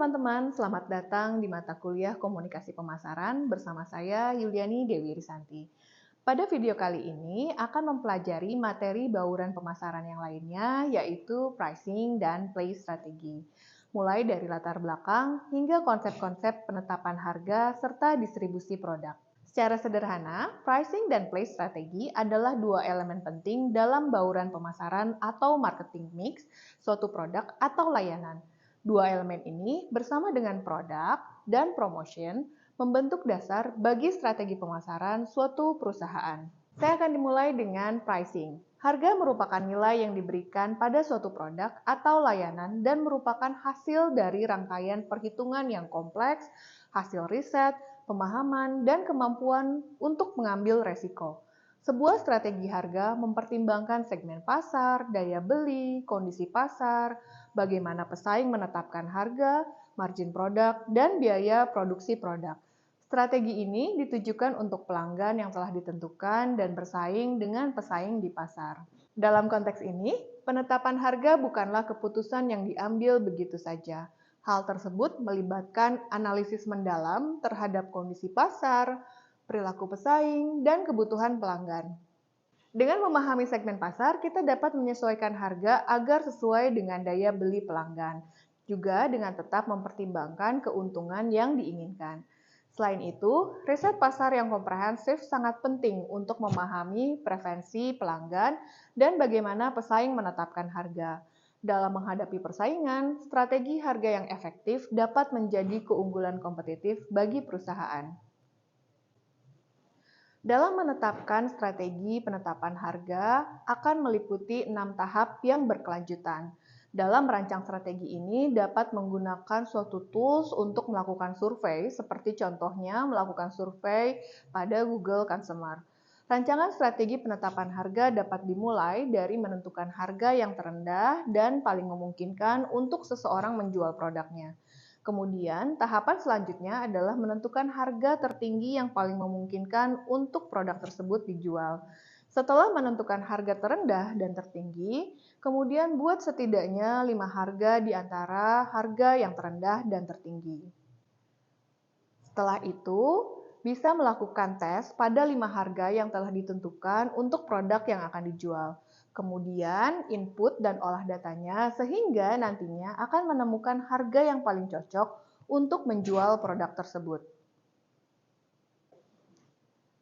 teman-teman, selamat datang di mata kuliah Komunikasi Pemasaran bersama saya Yuliani Dewi Risanti. Pada video kali ini akan mempelajari materi bauran pemasaran yang lainnya, yaitu pricing dan place strategi. Mulai dari latar belakang hingga konsep-konsep penetapan harga serta distribusi produk. Secara sederhana, pricing dan place strategi adalah dua elemen penting dalam bauran pemasaran atau marketing mix suatu produk atau layanan. Dua elemen ini bersama dengan produk dan promotion membentuk dasar bagi strategi pemasaran suatu perusahaan. Saya akan dimulai dengan pricing. Harga merupakan nilai yang diberikan pada suatu produk atau layanan dan merupakan hasil dari rangkaian perhitungan yang kompleks, hasil riset, pemahaman, dan kemampuan untuk mengambil resiko. Sebuah strategi harga mempertimbangkan segmen pasar, daya beli, kondisi pasar, bagaimana pesaing menetapkan harga, margin produk, dan biaya produksi produk. Strategi ini ditujukan untuk pelanggan yang telah ditentukan dan bersaing dengan pesaing di pasar. Dalam konteks ini, penetapan harga bukanlah keputusan yang diambil begitu saja. Hal tersebut melibatkan analisis mendalam terhadap kondisi pasar, perilaku pesaing, dan kebutuhan pelanggan. Dengan memahami segmen pasar, kita dapat menyesuaikan harga agar sesuai dengan daya beli pelanggan, juga dengan tetap mempertimbangkan keuntungan yang diinginkan. Selain itu, riset pasar yang komprehensif sangat penting untuk memahami preferensi pelanggan dan bagaimana pesaing menetapkan harga. Dalam menghadapi persaingan, strategi harga yang efektif dapat menjadi keunggulan kompetitif bagi perusahaan. Dalam menetapkan strategi penetapan harga akan meliputi 6 tahap yang berkelanjutan. Dalam merancang strategi ini dapat menggunakan suatu tools untuk melakukan survei, seperti contohnya melakukan survei pada Google Consumer. Rancangan strategi penetapan harga dapat dimulai dari menentukan harga yang terendah dan paling memungkinkan untuk seseorang menjual produknya. Kemudian, tahapan selanjutnya adalah menentukan harga tertinggi yang paling memungkinkan untuk produk tersebut dijual. Setelah menentukan harga terendah dan tertinggi, kemudian buat setidaknya 5 harga di antara harga yang terendah dan tertinggi. Setelah itu, bisa melakukan tes pada 5 harga yang telah ditentukan untuk produk yang akan dijual. Kemudian input dan olah datanya sehingga nantinya akan menemukan harga yang paling cocok untuk menjual produk tersebut.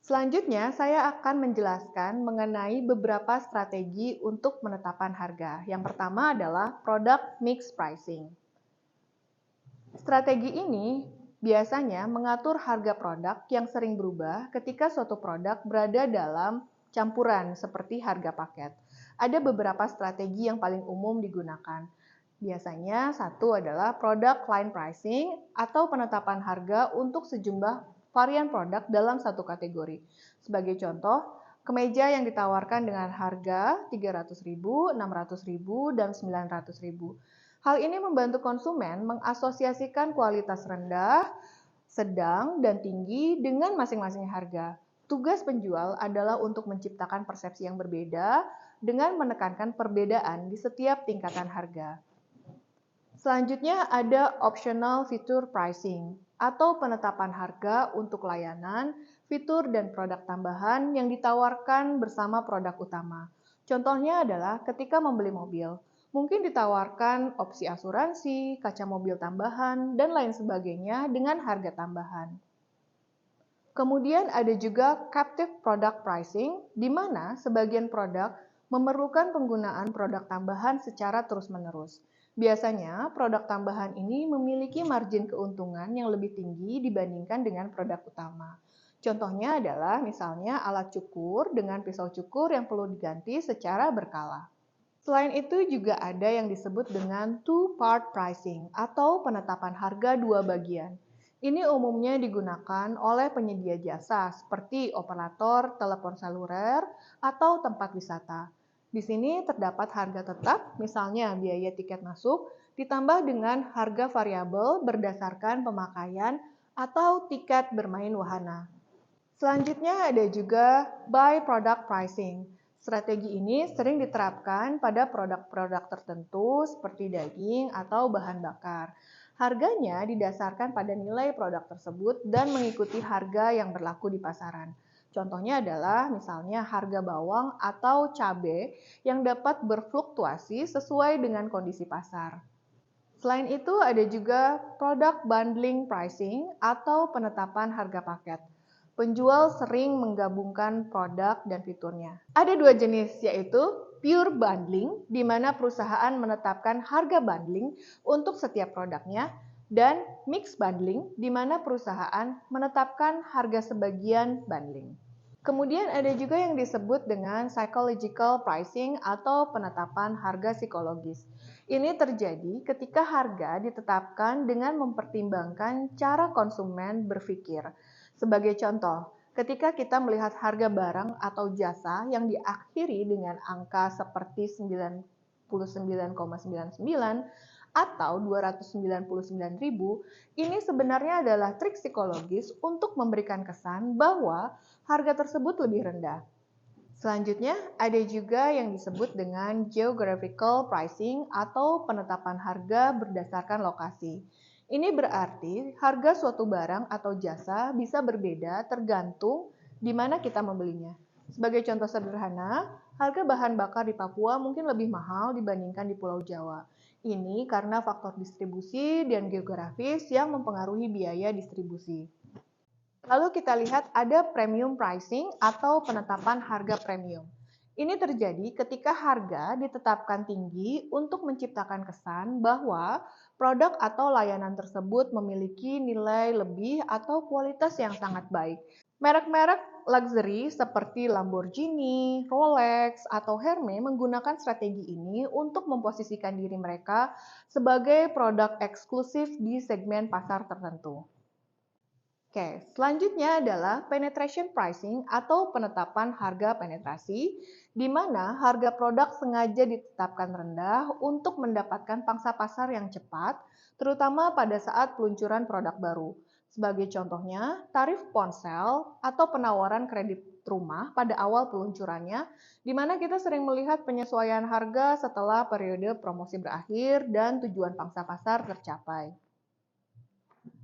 Selanjutnya, saya akan menjelaskan mengenai beberapa strategi untuk penetapan harga. Yang pertama adalah product mix pricing. Strategi ini biasanya mengatur harga produk yang sering berubah ketika suatu produk berada dalam campuran seperti harga paket. Ada beberapa strategi yang paling umum digunakan. Biasanya satu adalah product line pricing atau penetapan harga untuk sejumlah varian produk dalam satu kategori. Sebagai contoh, kemeja yang ditawarkan dengan harga Rp300.000, Rp600.000, dan Rp900.000. Hal ini membantu konsumen mengasosiasikan kualitas rendah, sedang, dan tinggi dengan masing-masing harga. Tugas penjual adalah untuk menciptakan persepsi yang berbeda dengan menekankan perbedaan di setiap tingkatan harga. Selanjutnya ada optional feature pricing atau penetapan harga untuk layanan, fitur, dan produk tambahan yang ditawarkan bersama produk utama. Contohnya adalah ketika membeli mobil, mungkin ditawarkan opsi asuransi, kaca mobil tambahan, dan lain sebagainya dengan harga tambahan. Kemudian ada juga captive product pricing, di mana sebagian produk memerlukan penggunaan produk tambahan secara terus-menerus. Biasanya, produk tambahan ini memiliki margin keuntungan yang lebih tinggi dibandingkan dengan produk utama. Contohnya adalah misalnya alat cukur dengan pisau cukur yang perlu diganti secara berkala. Selain itu juga ada yang disebut dengan two-part pricing atau penetapan harga dua bagian. Ini umumnya digunakan oleh penyedia jasa seperti operator telepon seluler atau tempat wisata. Di sini terdapat harga tetap, misalnya biaya tiket masuk, ditambah dengan harga variabel berdasarkan pemakaian atau tiket bermain wahana. Selanjutnya ada juga by product pricing. Strategi ini sering diterapkan pada produk-produk tertentu seperti daging atau bahan bakar. Harganya didasarkan pada nilai produk tersebut dan mengikuti harga yang berlaku di pasaran. Contohnya adalah misalnya harga bawang atau cabai yang dapat berfluktuasi sesuai dengan kondisi pasar. Selain itu, ada juga product bundling pricing atau penetapan harga paket. Penjual sering menggabungkan produk dan fiturnya. Ada dua jenis, yaitu pure bundling, di mana perusahaan menetapkan harga bundling untuk setiap produknya, dan mixed bundling, di mana perusahaan menetapkan harga sebagian bundling. Kemudian ada juga yang disebut dengan psychological pricing atau penetapan harga psikologis. Ini terjadi ketika harga ditetapkan dengan mempertimbangkan cara konsumen berpikir. Sebagai contoh, ketika kita melihat harga barang atau jasa yang diakhiri dengan angka seperti 99,99 atau 299.000, ini sebenarnya adalah trik psikologis untuk memberikan kesan bahwa harga tersebut lebih rendah. Selanjutnya, ada juga yang disebut dengan geographical pricing atau penetapan harga berdasarkan lokasi. Ini berarti harga suatu barang atau jasa bisa berbeda tergantung di mana kita membelinya. Sebagai contoh sederhana, harga bahan bakar di Papua mungkin lebih mahal dibandingkan di Pulau Jawa. Ini karena faktor distribusi dan geografis yang mempengaruhi biaya distribusi. Lalu kita lihat ada premium pricing atau penetapan harga premium. Ini terjadi ketika harga ditetapkan tinggi untuk menciptakan kesan bahwa produk atau layanan tersebut memiliki nilai lebih atau kualitas yang sangat baik. Merek-merek luxury seperti Lamborghini, Rolex, atau Hermes menggunakan strategi ini untuk memposisikan diri mereka sebagai produk eksklusif di segmen pasar tertentu. Oke, selanjutnya adalah penetration pricing atau penetapan harga penetrasi, di mana harga produk sengaja ditetapkan rendah untuk mendapatkan pangsa pasar yang cepat, terutama pada saat peluncuran produk baru. Sebagai contohnya, tarif ponsel atau penawaran kredit rumah pada awal peluncurannya, di mana kita sering melihat penyesuaian harga setelah periode promosi berakhir dan tujuan pangsa pasar tercapai.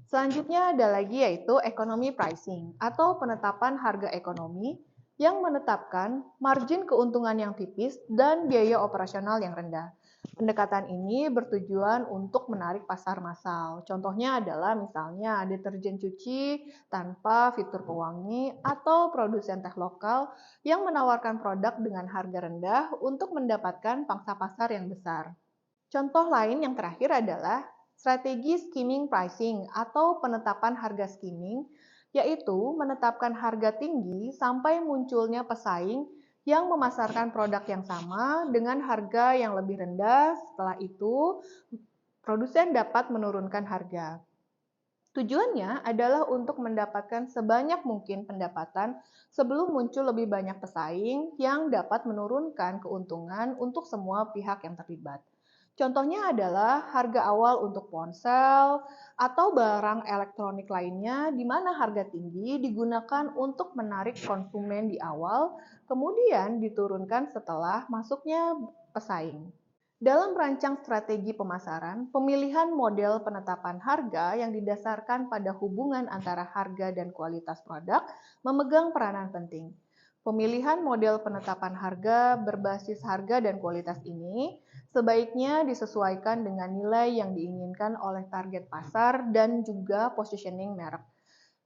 Selanjutnya ada lagi yaitu ekonomi pricing atau penetapan harga ekonomi yang menetapkan margin keuntungan yang tipis dan biaya operasional yang rendah. Pendekatan ini bertujuan untuk menarik pasar massal. Contohnya adalah misalnya deterjen cuci tanpa fitur pewangi atau produsen teh lokal yang menawarkan produk dengan harga rendah untuk mendapatkan pangsa pasar yang besar. Contoh lain yang terakhir adalah strategi skimming pricing atau penetapan harga skimming, yaitu menetapkan harga tinggi sampai munculnya pesaing yang memasarkan produk yang sama dengan harga yang lebih rendah. Setelah itu, produsen dapat menurunkan harga. Tujuannya adalah untuk mendapatkan sebanyak mungkin pendapatan sebelum muncul lebih banyak pesaing yang dapat menurunkan keuntungan untuk semua pihak yang terlibat. Contohnya adalah harga awal untuk ponsel atau barang elektronik lainnya di mana harga tinggi digunakan untuk menarik konsumen di awal, kemudian diturunkan setelah masuknya pesaing. Dalam merancang strategi pemasaran, pemilihan model penetapan harga yang didasarkan pada hubungan antara harga dan kualitas produk memegang peranan penting. Pemilihan model penetapan harga berbasis harga dan kualitas ini sebaiknya disesuaikan dengan nilai yang diinginkan oleh target pasar dan juga positioning merek.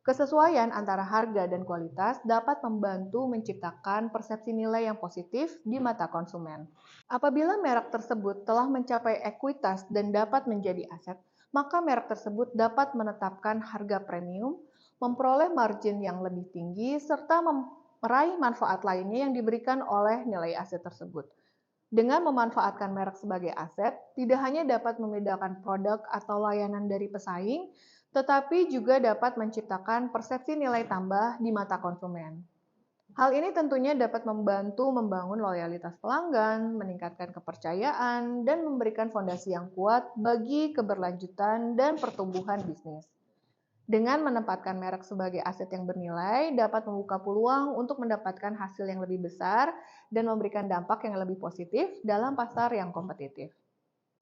Kesesuaian antara harga dan kualitas dapat membantu menciptakan persepsi nilai yang positif di mata konsumen. Apabila merek tersebut telah mencapai ekuitas dan dapat menjadi aset, maka merek tersebut dapat menetapkan harga premium, memperoleh margin yang lebih tinggi, serta meraih manfaat lainnya yang diberikan oleh nilai aset tersebut. Dengan memanfaatkan merek sebagai aset, tidak hanya dapat membedakan produk atau layanan dari pesaing, tetapi juga dapat menciptakan persepsi nilai tambah di mata konsumen. Hal ini tentunya dapat membantu membangun loyalitas pelanggan, meningkatkan kepercayaan, dan memberikan fondasi yang kuat bagi keberlanjutan dan pertumbuhan bisnis. Dengan menempatkan merek sebagai aset yang bernilai, dapat membuka peluang untuk mendapatkan hasil yang lebih besar dan memberikan dampak yang lebih positif dalam pasar yang kompetitif.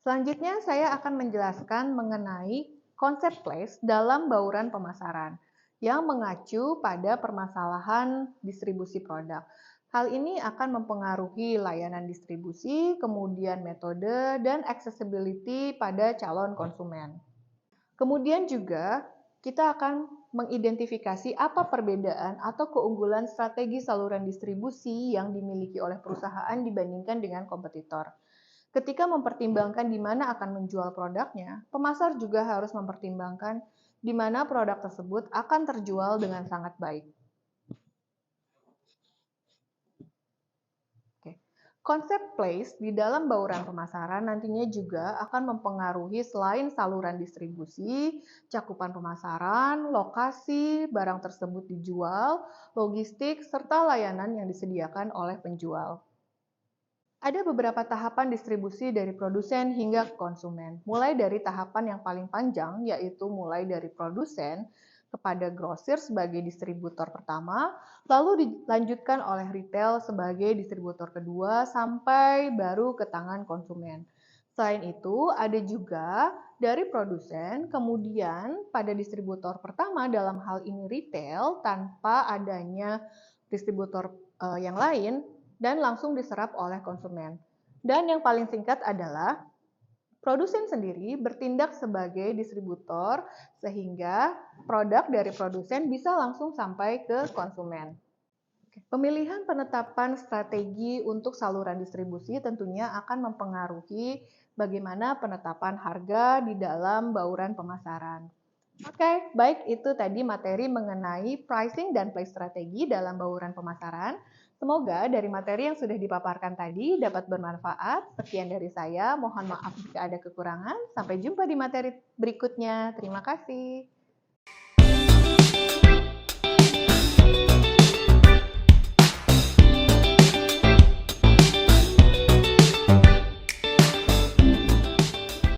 Selanjutnya, saya akan menjelaskan mengenai konsep place dalam bauran pemasaran yang mengacu pada permasalahan distribusi produk. Hal ini akan mempengaruhi layanan distribusi, kemudian metode, dan accessibility pada calon konsumen. Kemudian juga kita akan mengidentifikasi apa perbedaan atau keunggulan strategi saluran distribusi yang dimiliki oleh perusahaan dibandingkan dengan kompetitor. Ketika mempertimbangkan di mana akan menjual produknya, pemasar juga harus mempertimbangkan di mana produk tersebut akan terjual dengan sangat baik. Konsep place di dalam bauran pemasaran nantinya juga akan mempengaruhi selain saluran distribusi, cakupan pemasaran, lokasi barang tersebut dijual, logistik, serta layanan yang disediakan oleh penjual. Ada beberapa tahapan distribusi dari produsen hingga ke konsumen. Mulai dari tahapan yang paling panjang, yaitu mulai dari produsen kepada grosir sebagai distributor pertama, lalu dilanjutkan oleh retail sebagai distributor kedua, sampai baru ke tangan konsumen. Selain itu, ada juga dari produsen, kemudian pada distributor pertama dalam hal ini retail, tanpa adanya distributor yang lain, dan langsung diserap oleh konsumen. Dan yang paling singkat adalah produsen sendiri bertindak sebagai distributor sehingga produk dari produsen bisa langsung sampai ke konsumen. Pemilihan penetapan strategi untuk saluran distribusi tentunya akan mempengaruhi bagaimana penetapan harga di dalam bauran pemasaran. Oke, baik itu tadi materi mengenai pricing dan place strategi dalam bauran pemasaran. Semoga dari materi yang sudah dipaparkan tadi dapat bermanfaat. Sekian dari saya, mohon maaf jika ada kekurangan. Sampai jumpa di materi berikutnya. Terima kasih.